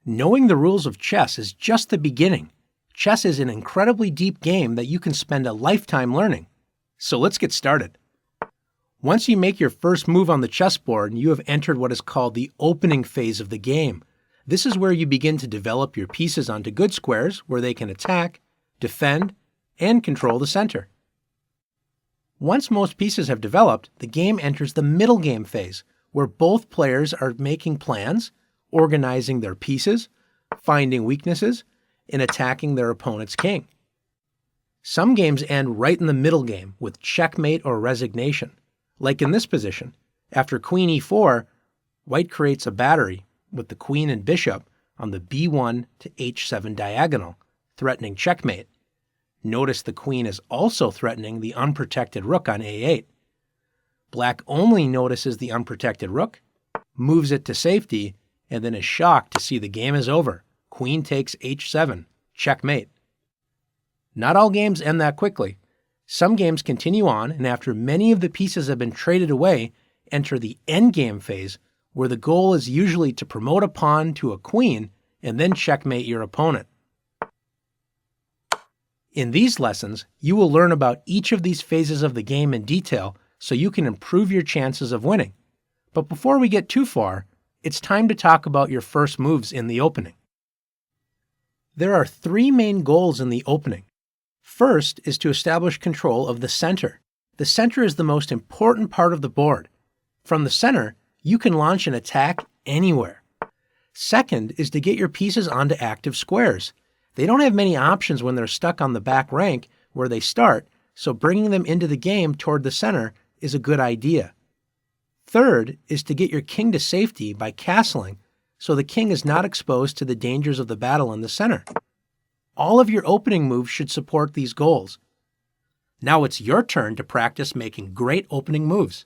Knowing the rules of chess is just the beginning. Chess is an incredibly deep game that you can spend a lifetime learning. So let's get started. Once you make your first move on the chessboard, you have entered what is called the opening phase of the game. This is where you begin to develop your pieces onto good squares where they can attack, defend, and control the center. Once most pieces have developed, the game enters the middle game phase, where both players are making plans, organizing their pieces, finding weaknesses, and attacking their opponent's king. Some games end right in the middle game with checkmate or resignation. Like in this position, after queen e4, white creates a battery with the queen and bishop on the b1 to h7 diagonal, threatening checkmate. Notice the queen is also threatening the unprotected rook on a8. Black only notices the unprotected rook, moves it to safety, and then is shocked to see the game is over. Queen takes h7, checkmate. Not all games end that quickly. Some games continue on, and after many of the pieces have been traded away, enter the endgame phase, where the goal is usually to promote a pawn to a queen and then checkmate your opponent. In these lessons, you will learn about each of these phases of the game in detail so you can improve your chances of winning. But before we get too far, it's time to talk about your first moves in the opening. There are three main goals in the opening. First is to establish control of the center. The center is the most important part of the board. From the center, you can launch an attack anywhere. Second is to get your pieces onto active squares. They don't have many options when they're stuck on the back rank where they start, so bringing them into the game toward the center is a good idea. Third is to get your king to safety by castling, so the king is not exposed to the dangers of the battle in the center. All of your opening moves should support these goals. Now it's your turn to practice making great opening moves.